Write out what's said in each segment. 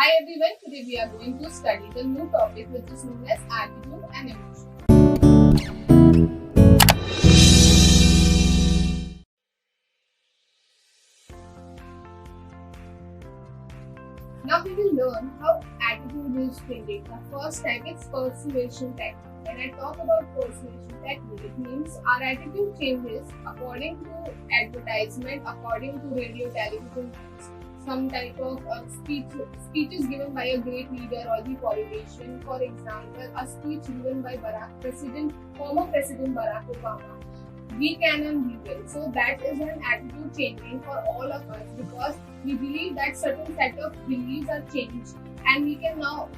Hi everyone, today we are going to study the new topic which is known as attitude and emotion. Now we will learn how attitude is changing. The first type is perseveration technique. When I talk about perseveration technique, it means our attitude changes according to advertisement, according to radio, television, some type of speeches given by a great leader or the politician. For example, a speech given by former President Barack Obama. We can and we will. So that is an attitude changing for all of us because we believe that certain set of beliefs are changed and we can now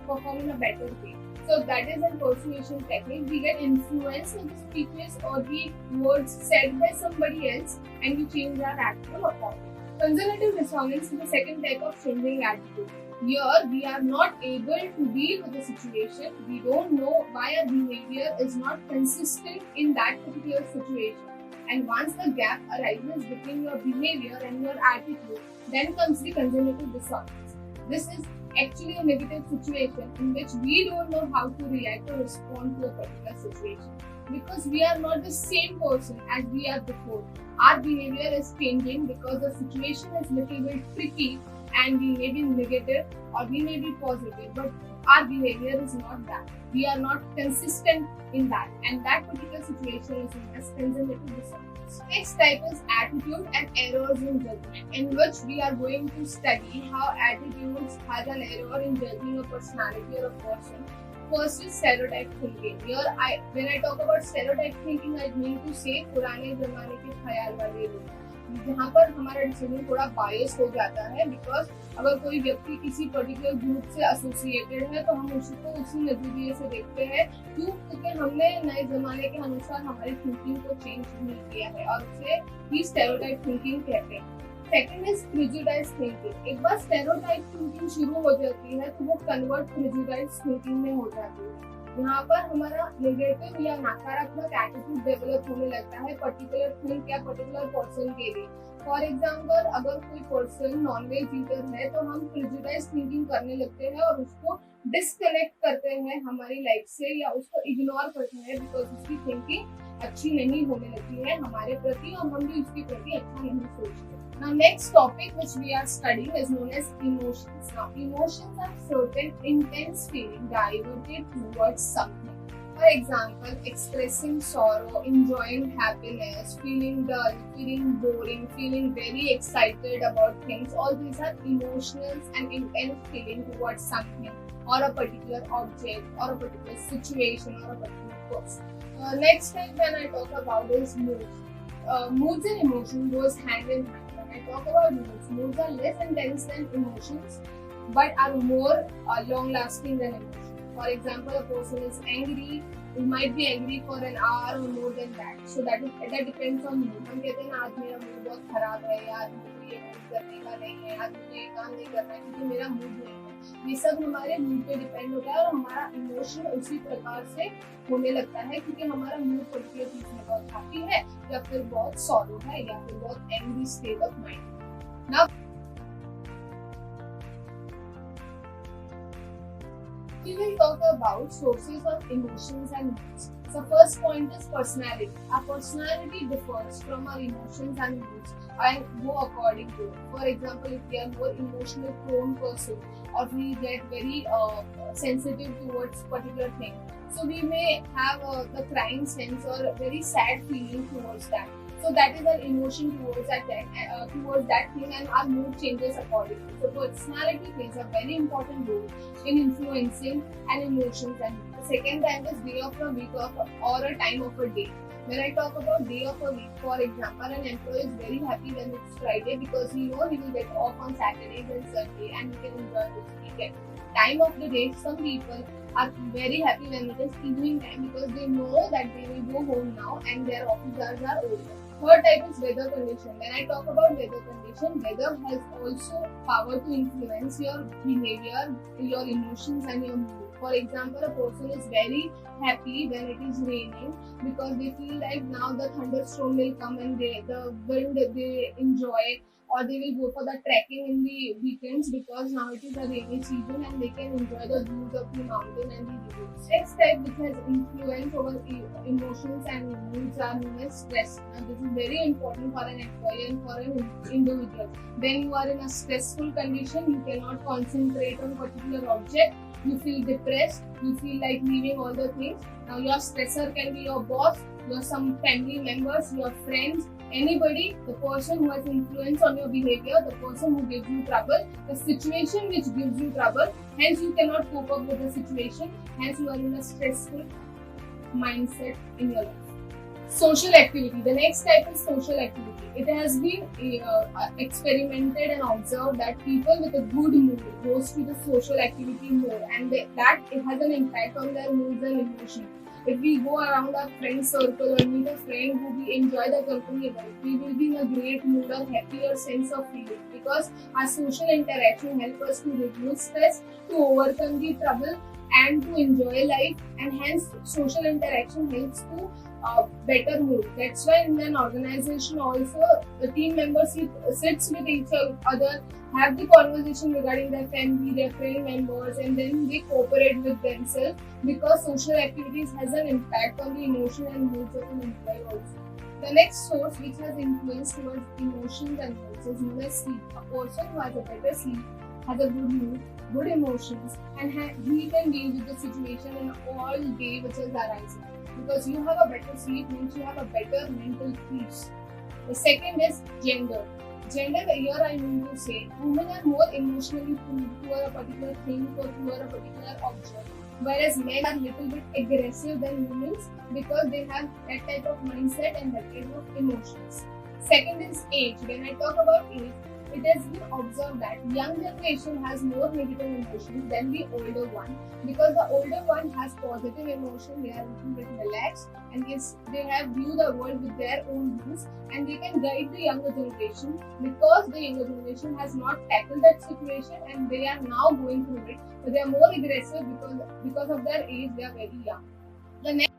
perform in a better way. So that is a persuasion technique. We get influenced with the speeches or the words said by somebody else and we change our attitude upon it. Conjunctive dissonance is the second type of changing attitude. Here we are not able to deal with the situation. We don't know why our behavior is not consistent in that particular situation. And once the gap arises between your behavior and your attitude, then comes the conjunctive dissonance. This is actually a negative situation in which we don't know how to react or respond to a particular situation. Because we are not the same person as we are before. Our behavior is changing because the situation is little bit tricky and we may be negative or we may be positive, but our behavior is not that. We are not consistent in that, and that particular situation is known as conjunctive dissonance. Next type is attitude and errors in judgment, in which we are going to study how attitudes has an error in judging a personality or a person. First is stereotype thinking. Here, when I talk about stereotype thinking, I mean to say पुराने जमाने के ख्याल वाले लोग, जहाँ पर हमारा decision थोड़ा बायस हो जाता है बिकॉज अगर कोई व्यक्ति किसी पर्टिकुलर ग्रुप से एसोसिएटेड है तो हम उसको उसी नजरिए से देखते हैं क्योंकि हमने नए जमाने के अनुसार हमारी थिंकिंग को चेंज नहीं किया है और उसे ही स्टेरियोटाइप थिंकिंग कहते हैं. Second is prejudice thinking. एक बार स्टेरियोटाइप थिंकिंग शुरू हो जाती है तो वो कन्वर्ट प्रेजुडाइज थिंकिंग में हो जाती है. यहाँ पर हमारा नेगेटिव या नकारात्मक एटीट्यूड डेवलप होने लगता है पर्टिकुलर थिंग या पर्टिकुलर पर्सन के लिए. फॉर एग्जाम्पल, अगर कोई पर्सन नॉनवेज ईटर है तो हम प्रेजुडाइज थिंकिंग करने लगते हैं और उसको डिस्कनेक्ट करते हैं हमारी लाइफ से या उसको इग्नोर करते हैं बिकॉज उसकी थिंकिंग अच्छी नहीं होने लगती है हमारे प्रति और हम भी उसके प्रति अच्छा नहीं सोचते. Now, next topic which we are studying is known as emotions. Now, emotions are certain intense feeling diverted towards something. For example, expressing sorrow, enjoying happiness, feeling dull, feeling boring, feeling very excited about things. All these are emotions and intense feeling towards something or a particular object or a particular situation or a particular person. Next time when I talk about is moods. Moods and emotion goes hand in hand. I talk about moods are less intense than emotions but are more long-lasting than emotions. For example, a person is angry, he might be angry for an hour or more than that. So that depends on mood. हम कहते हैं ना आज मेरा mood बहुत खराब है, आज मुझे ये मूड करने का नहीं है, आज मुझे ये काम नहीं करना है क्योंकि मेरा मूड नहीं है. ये सब हमारे मूड पे डिपेंड होता है और हमारा इमोशन उसी प्रकार से होने लगता है क्योंकि हमारा मूड पर्टिकुलर चीज में बहुत हैप्पी है या फिर बहुत सॉरो है या फिर बहुत angry state of mind. Now we will talk about sources of emotions and moods. So first point is personality. Our personality differs from our emotions and moods and go according to it. For example, if we are more emotionally prone person or we get very sensitive towards particular thing, so we may have the crying sense or very sad feeling towards that. So that is our emotion towards that thing and our mood changes accordingly. So personality plays a very important role in influencing and emotions and mood. The second time is day of a week or a time of a day. When I talk about day of a week, for example, an employee is very happy when it's Friday because he knows he will get off on Saturdays and Sunday and he can enjoy this weekend. Time of the day, some people are very happy when it is evening time because they know that they will go home now and their office hours are over. Third type is weather condition. When I talk about weather condition, weather has also power to influence your behavior, your emotions and your mood. For example, a person is very happy when it is raining because they feel like now the thunderstorm will come and the wind they enjoy or they will go for the trekking in the weekends because now it is a rainy season and they can enjoy the views of the mountain and the rivers. Next type which has influence over emotions and moods are known as stress. Now this is very important for an employee and for an individual. When you are in a stressful condition, you cannot concentrate on a particular object. You feel depressed, you feel like leaving all the things. Now your stressor can be your boss, some family members, your friends, anybody, the person who has influence on your behavior, the person who gives you trouble, the situation which gives you trouble, hence you cannot cope up with the situation, hence you are in a stressful mindset in your life. Social activity. The next type is social activity. It has been experimented and observed that people with a good mood goes to the social activity more, and that it has an impact on their moods and emotions. If we go around our friend circle or meet a friend who we enjoy the company with, we will be in a great mood or happier sense of feeling because our social interaction helps us to reduce stress, to overcome the trouble, and to enjoy life, and hence social interaction helps to better mood. That's why in an organization also the team members sits with each other, have the conversation regarding their family, their friend members, and then they cooperate with themselves because social activities has an impact on the emotion and moods of an employee also. The next source which has influence towards emotions and moods is known as sleep. A person who has a better sleep has a good mood, good emotions, and he can deal with the situation in all day which is arising. Because you have a better sleep means you have a better mental peace. The second is gender. Gender, here I mean to say, women are more emotionally pulled toward a particular thing or toward a particular object, whereas men are little bit aggressive than women because they have that type of mindset and that type of emotions. Second is age. When I talk about age, it has been observed that young generation has more negative emotions than the older one because the older one has positive emotion, they are a little bit relaxed and they have viewed the world with their own views and they can guide the younger generation because the younger generation has not tackled that situation and they are now going through it, but they are more aggressive because of their age, they are very young. The next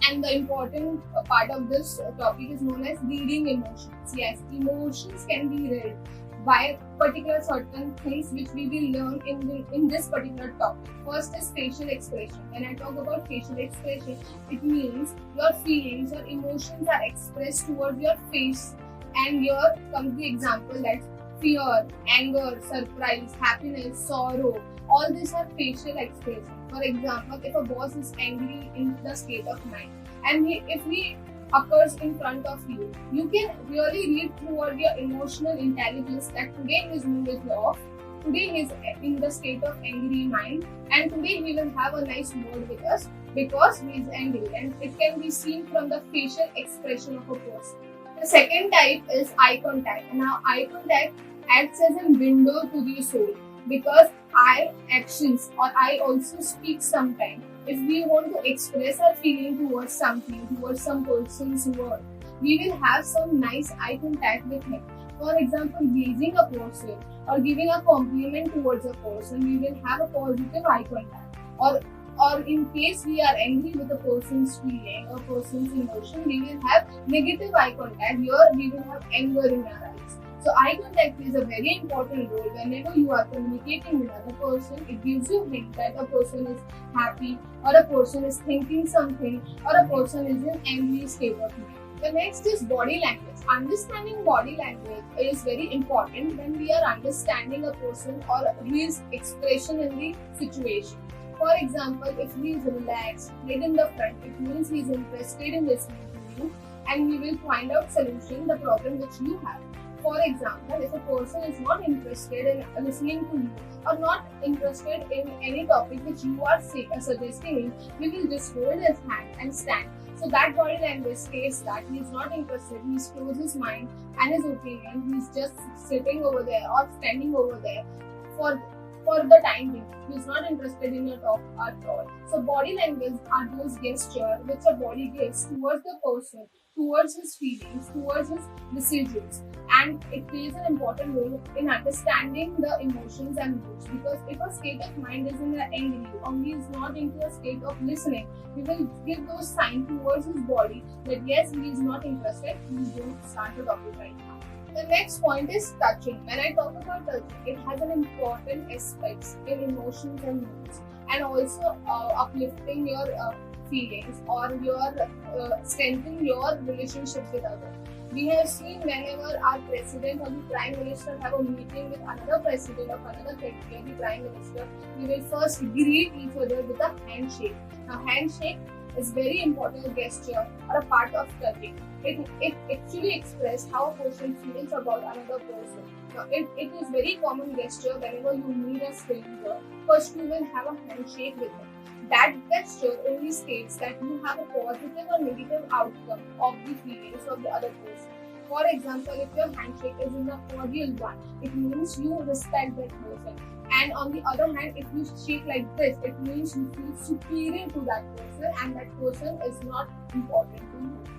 and the important part of this topic is known as reading emotions. Yes, emotions can be read by particular certain things which we will learn in this particular topic. First is facial expression. When I talk about facial expression, it means your feelings or emotions are expressed towards your face, and here comes the example that fear, anger, surprise, happiness, sorrow, all these are facial expressions. For example, if a boss is angry in the state of mind and if he occurs in front of you, you can really read through your emotional intelligence that today his mood is off, today he is in the state of angry mind, and today he will have a nice word with us because he is angry, and it can be seen from the facial expression of a person. The second type is eye contact. Now, eye contact acts as a window to the soul because our actions or I also speak sometimes. If we want to express our feeling towards something, towards some person's word, we will have some nice eye contact with him. For example, gazing a person or giving a compliment towards a person, we will have a positive eye contact. Or in case we are angry with a person's feeling or person's emotion, we will have negative eye contact. Here we will have anger in our eyes. So eye contact plays a very important role whenever you are communicating with another person. It gives you a hint that a person is happy or a person is thinking something or a person is in angry state of mind. The next is body language. Understanding body language is very important when we are understanding a person or his expression in the situation. For example, if he is relaxed, head in the front, it means he is interested in listening to you and he will find out solution the problem which you have. For example, if a person is not interested in listening to you or not interested in any topic which you are suggesting him, he will just hold his hand and stand. So that body language states that he is not interested, he has closed his mind and his opinion, he is just sitting over there or standing over there for the time being. He is not interested in your talk at all. So body language are those gestures which a body gives towards the person, towards his feelings, towards his decisions. And and it plays an important role in understanding the emotions and moods, because if a state of mind is in the angry or he is not into a state of listening, we will give those signs towards his body that yes, he is not interested, please don't start the topic right now. The next point is touching. When I talk about touching, it has an important aspects in emotions and moods, and also uplifting your feelings or your strengthening your relationship with others. We have seen whenever our president or the prime minister have a meeting with another president of another country or the prime minister, we will first greet each other with a handshake. Now, handshake is very important gesture or a part of touching. It actually expresses how a person feels about another person. Now, it is very common gesture whenever you meet a stranger. First, you will have a handshake with him. That gesture only states that you have a positive or negative outcome of the feelings of the other person. For example, if your handshake is in a cordial one, it means you respect that person. And on the other hand, if you shake like this, it means you feel superior to that person and that person is not important to you.